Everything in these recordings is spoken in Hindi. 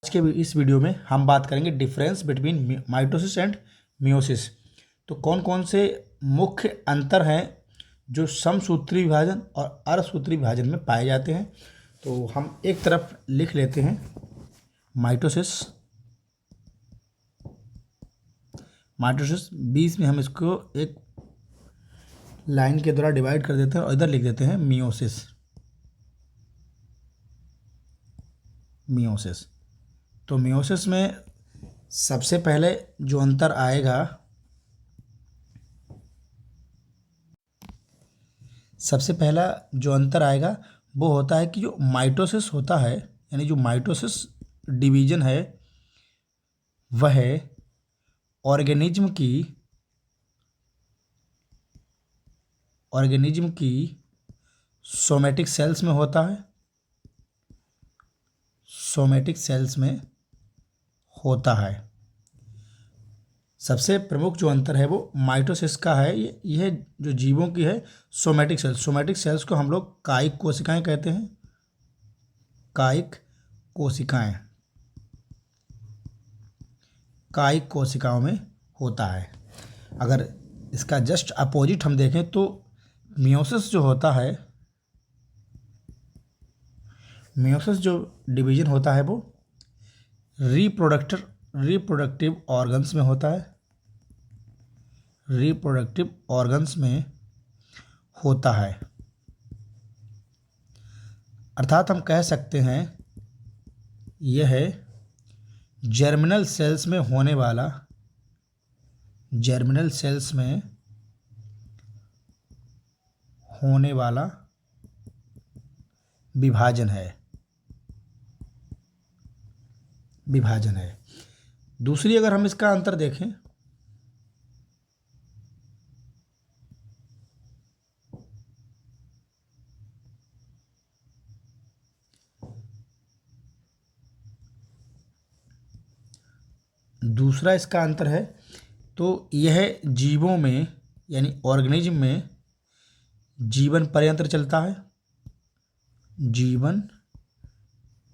आज के इस वीडियो में हम बात करेंगे difference between mitosis and meiosis. तो कौन कौन से मुख्य अंतर हैं जो समसूत्री विभाजन और अर्धसूत्री विभाजन में पाए जाते हैं। तो हम एक तरफ लिख लेते हैं माइटोसिस। बीच में हम इसको एक लाइन के द्वारा डिवाइड कर देते हैं और इधर लिख देते हैं मियोसिस। तो मियोसिस में सबसे पहले जो अंतर आएगा, सबसे पहला जो अंतर आएगा वो होता है कि जो माइटोसिस होता है, यानी जो माइटोसिस डिवीजन है वह ऑर्गेनिज्म की सोमैटिक सेल्स में होता है। सोमैटिक सेल्स में होता है। सबसे प्रमुख जो अंतर है वो माइटोसिस का है। यह जो जीवों की है सोमैटिक सेल्स को हम लोग कायिक कोशिकाएं कहते हैं। कायिक कोशिकाओं में होता है। अगर इसका जस्ट अपोजिट हम देखें तो मियोसिस जो होता है, मियोसिस जो डिवीजन होता है वो रिप्रोडक्टिव ऑर्गन्स में होता है। रिप्रोडक्टिव ऑर्गन्स में होता है, अर्थात हम कह सकते हैं यह जर्मिनल सेल्स में होने वाला विभाजन है। दूसरी अगर हम इसका अंतर देखें, दूसरा इसका अंतर है तो यह जीवों में यानी ऑर्गेनिज्म में जीवन पर्यंत चलता है। जीवन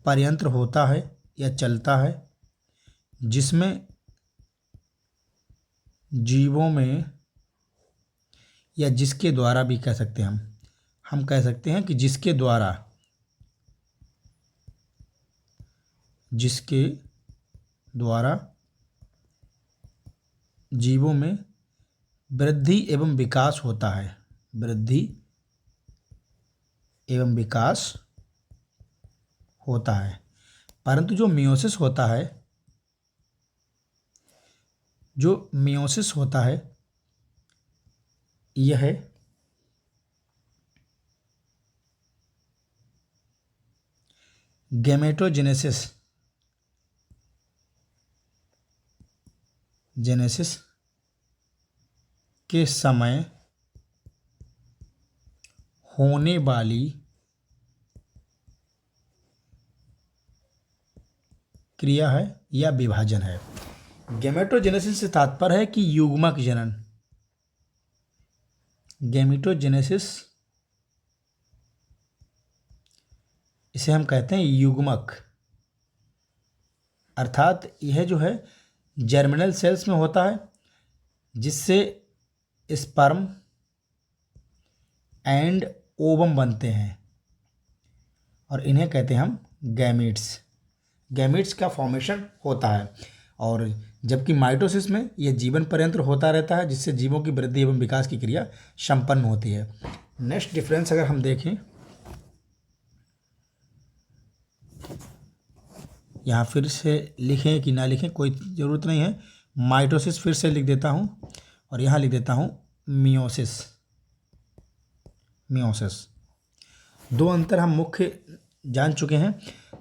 पर्यंत होता है या चलता है, जिसमें जीवों में या जिसके द्वारा भी कह सकते हैं हम कह सकते हैं कि जिसके द्वारा जीवों में वृद्धि एवं विकास होता है। परंतु जो मियोसिस होता है यह गैमेटोजेनेसिस के समय होने वाली क्रिया है या विभाजन है। गैमेटोजेनेसिस से तात्पर्य है कि युग्मक जनन। गैमेटोजेनेसिस इसे हम कहते हैं युग्मक, अर्थात यह जो है जर्मिनल सेल्स में होता है, जिससे स्पर्म एंड ओवम बनते हैं और इन्हें कहते हैं हम गैमीट्स का फॉर्मेशन होता है। और जबकि माइटोसिस में यह जीवन पर्यंत होता रहता है, जिससे जीवों की वृद्धि एवं विकास की क्रिया संपन्न होती है। नेक्स्ट डिफरेंस अगर हम देखें, यहाँ फिर से लिखें कि ना लिखें कोई ज़रूरत नहीं है। माइटोसिस फिर से लिख देता हूँ और यहाँ लिख देता हूँ मियोसिस। दो अंतर हम मुख्य जान चुके हैं।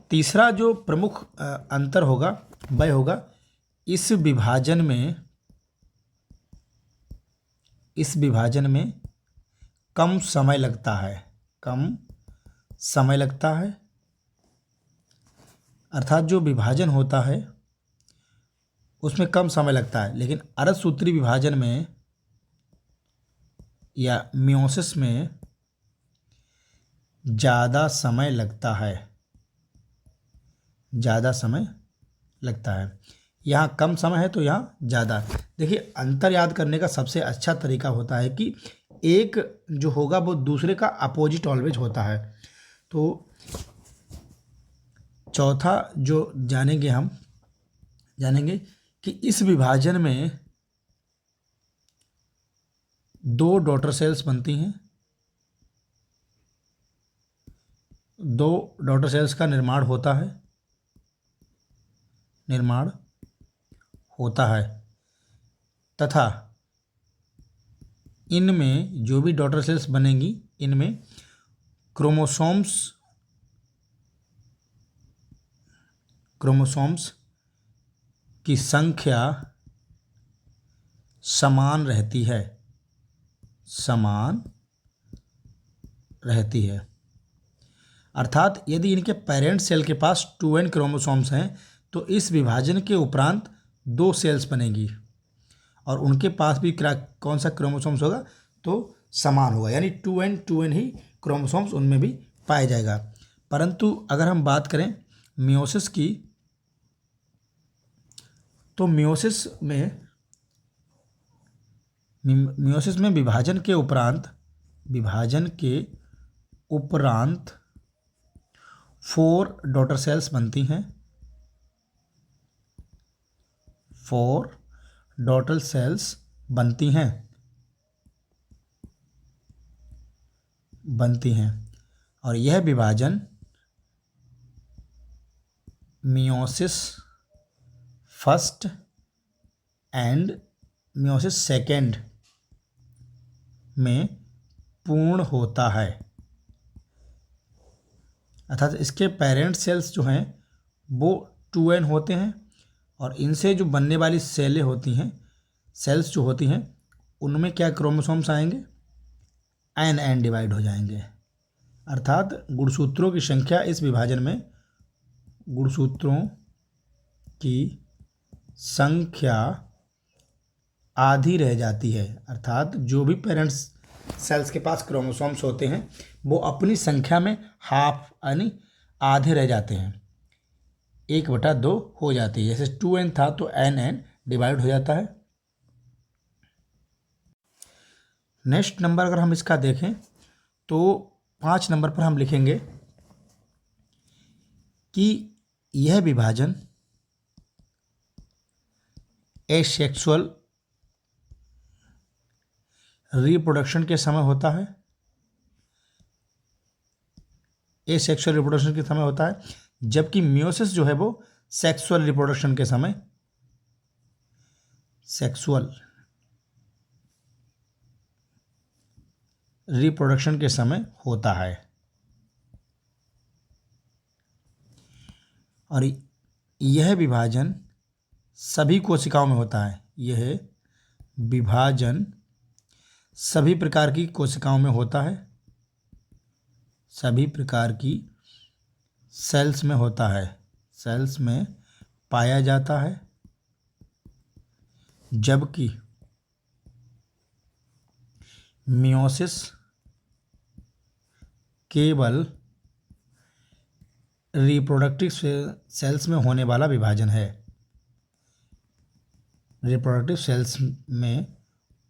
तीसरा जो प्रमुख अंतर होगा वह होगा इस विभाजन में कम समय लगता है। अर्थात जो विभाजन होता है उसमें कम समय लगता है, लेकिन अर्धसूत्री विभाजन में या मियोसिस में ज़्यादा समय लगता है। लगता है। यहाँ कम समय है तो यहाँ ज़्यादा। देखिए, अंतर याद करने का सबसे अच्छा तरीका होता है कि एक जो होगा वो दूसरे का अपोजिट ऑलवेज होता है। तो चौथा जो जानेंगे कि इस विभाजन में दो डॉटर सेल्स बनती हैं। दो डॉटर सेल्स का निर्माण होता है तथा इनमें जो भी डॉटर सेल्स बनेंगी इनमें क्रोमोसोम्स की संख्या समान रहती है। अर्थात यदि इनके पेरेंट सेल के पास 2n क्रोमोसोम्स हैं तो इस विभाजन के उपरांत दो सेल्स बनेगी और उनके पास भी कौन सा क्रोमोसोम्स होगा तो समान होगा, यानी 2n ही क्रोमोसोम्स उनमें भी पाया जाएगा। परंतु अगर हम बात करें मियोसिस की, तो मियोसिस में विभाजन के उपरांत 4 डॉटर सेल्स बनती हैं। 4 डॉटर सेल्स बनती हैं और यह विभाजन meiosis first and meiosis second में पूर्ण होता है। अर्थात इसके पेरेंट सेल्स जो हैं वो 2n होते हैं और इनसे जो बनने वाली सेल्स जो होती हैं उनमें क्या क्रोमोसोम्स आएंगे, n डिवाइड हो जाएंगे। अर्थात गुणसूत्रों की संख्या इस विभाजन में गुणसूत्रों की संख्या आधी रह जाती है। अर्थात जो भी पेरेंट्स सेल्स के पास क्रोमोसोम्स होते हैं वो अपनी संख्या में हाफ यानी आधे रह जाते हैं, 1/2 हो जाती है। जैसे 2n था तो n डिवाइड हो जाता है। नेक्स्ट नंबर अगर हम इसका देखें तो 5 नंबर पर हम लिखेंगे कि यह विभाजन एसेक्सुअल रिप्रोडक्शन के समय होता है। एसेक्सुअल रिप्रोडक्शन के समय होता है, जबकि मियोसिस जो है वो सेक्सुअल रिप्रोडक्शन के समय होता है। और यह विभाजन सभी कोशिकाओं में होता है। यह विभाजन सभी प्रकार की कोशिकाओं में होता है, सभी प्रकार की सेल्स में होता है, सेल्स में पाया जाता है, जबकि मियोसिस केवल रिप्रोडक्टिव सेल्स में होने वाला विभाजन है। रिप्रोडक्टिव सेल्स में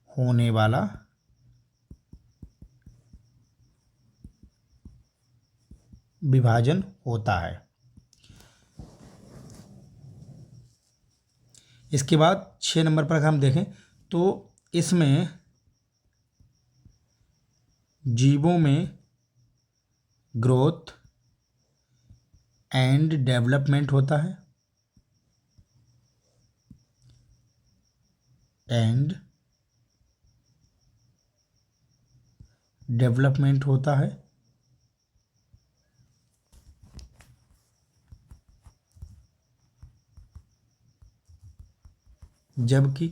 होने वाला विभाजन होता है। इसके बाद 6 नंबर पर अगर हम देखें तो इसमें जीवों में ग्रोथ एंड डेवलपमेंट होता है जबकि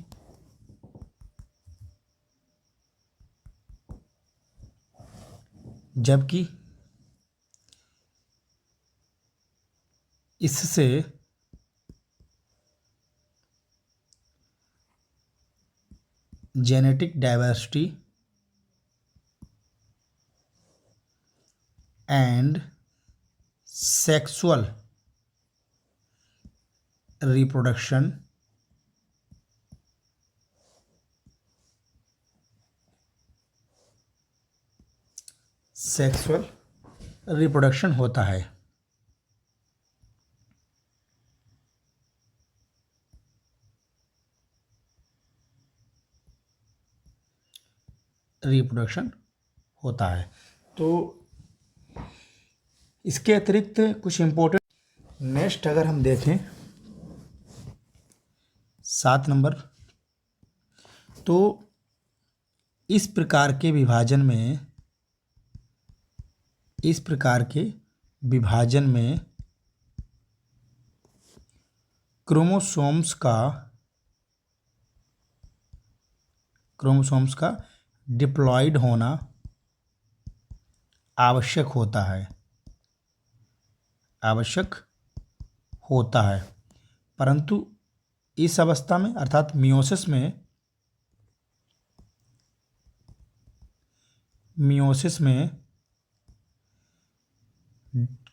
इससे genetic diversity and sexual reproduction sexual reproduction होता है। रिप्रोडक्शन होता है। तो इसके अतिरिक्त कुछ इम्पोर्टेंट नेक्स्ट अगर हम देखें 7 नंबर, तो इस प्रकार के विभाजन में क्रोमोसोम्स का डिप्लॉयड होना आवश्यक होता है, परंतु इस अवस्था में अर्थात मियोसिस में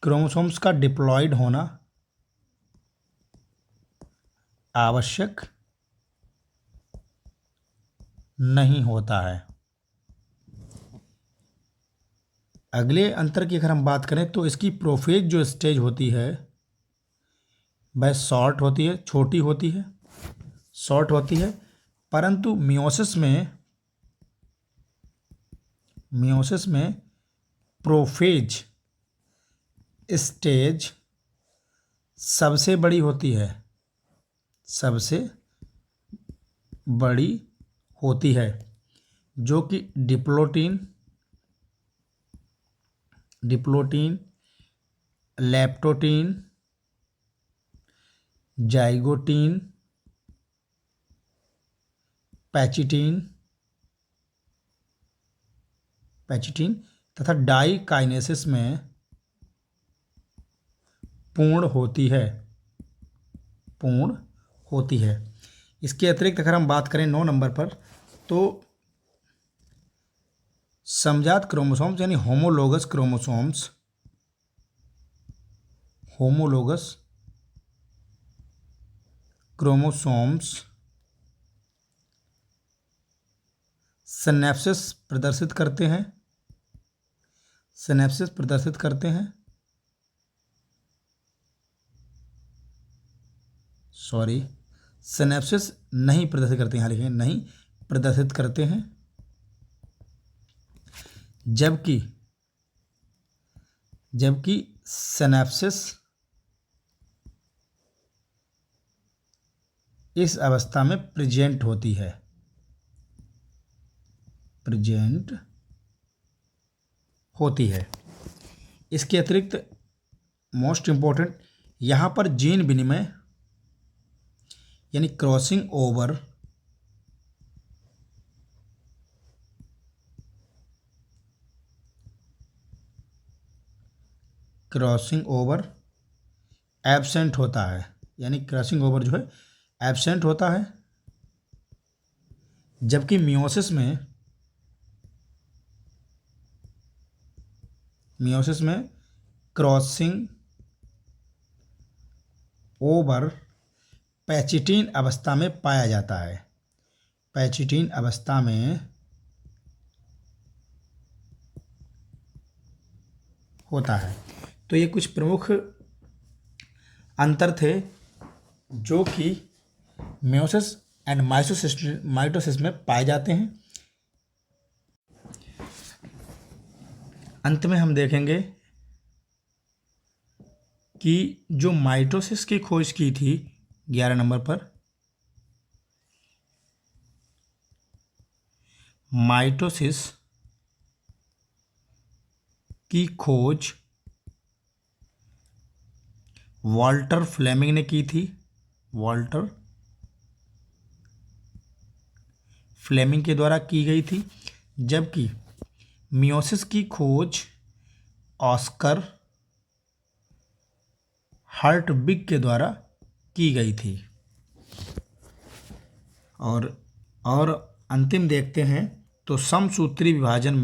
क्रोमोसोम्स का डिप्लॉयड होना आवश्यक नहीं होता है। अगले अंतर की अगर हम बात करें तो इसकी प्रोफेज जो स्टेज होती है वह शॉर्ट होती है, परंतु मियोसिस में प्रोफेज स्टेज सबसे बड़ी होती है, जो कि डिप्लोटीन, लैप्टोटीन, जाइगोटीन, पैचिटीन तथा डाइकाइनेसिस में पूर्ण होती है। इसके अतिरिक्त अगर हम बात करें 9 नंबर पर, तो समजात क्रोमोसोम्स यानी होमोलोगस क्रोमोसोम्स सिनेप्सिस प्रदर्शित करते हैं। सिनेप्सिस नहीं प्रदर्शित करते हैं, यहाँ लिखें नहीं प्रदर्शित करते हैं, जबकि सिनेप्सिस इस अवस्था में प्रेजेंट होती है। इसके अतिरिक्त मोस्ट इम्पोर्टेंट यहाँ पर जीन विनिमय यानी क्रॉसिंग ओवर एब्सेंट होता है, यानी क्रॉसिंग ओवर जो है एब्सेंट होता है, जबकि मियोसिस में क्रॉसिंग ओवर पैचिटीन अवस्था में पाया जाता है। पैचिटीन अवस्था में होता है। तो ये कुछ प्रमुख अंतर थे जो कि मियोसिस एंड माइटोसिस में पाए जाते हैं। अंत में हम देखेंगे कि जो माइटोसिस की खोज की थी 11 नंबर पर, माइटोसिस की खोज वाल्टर फ्लेमिंग ने की थी। वाल्टर फ्लेमिंग के द्वारा की गई थी, जबकि मियोसिस की खोज ऑस्कर हर्टविग के द्वारा की गई थी। और अंतिम देखते हैं तो समसूत्री विभाजन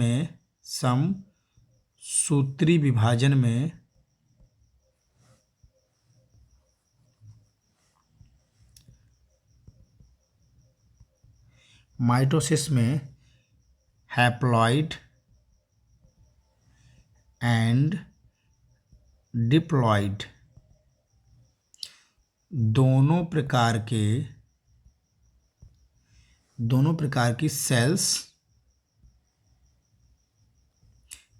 में माइटोसिस में हैप्लॉइड एंड डिप्लॉइड दोनों प्रकार की सेल्स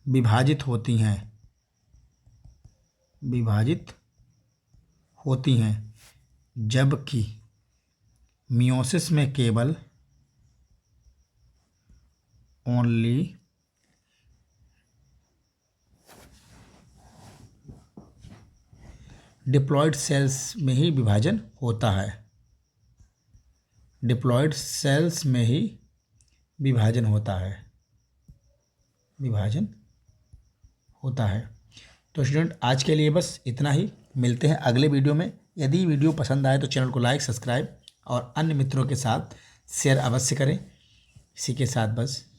विभाजित होती हैं जबकि मियोसिस में केवल ओनली डिप्लॉइड सेल्स में ही विभाजन होता है। डिप्लॉइड सेल्स में ही विभाजन होता है। तो स्टूडेंट आज के लिए बस इतना ही। मिलते हैं अगले वीडियो में। यदि वीडियो पसंद आए तो चैनल को लाइक, सब्सक्राइब और अन्य मित्रों के साथ शेयर अवश्य करें। इसी के साथ बस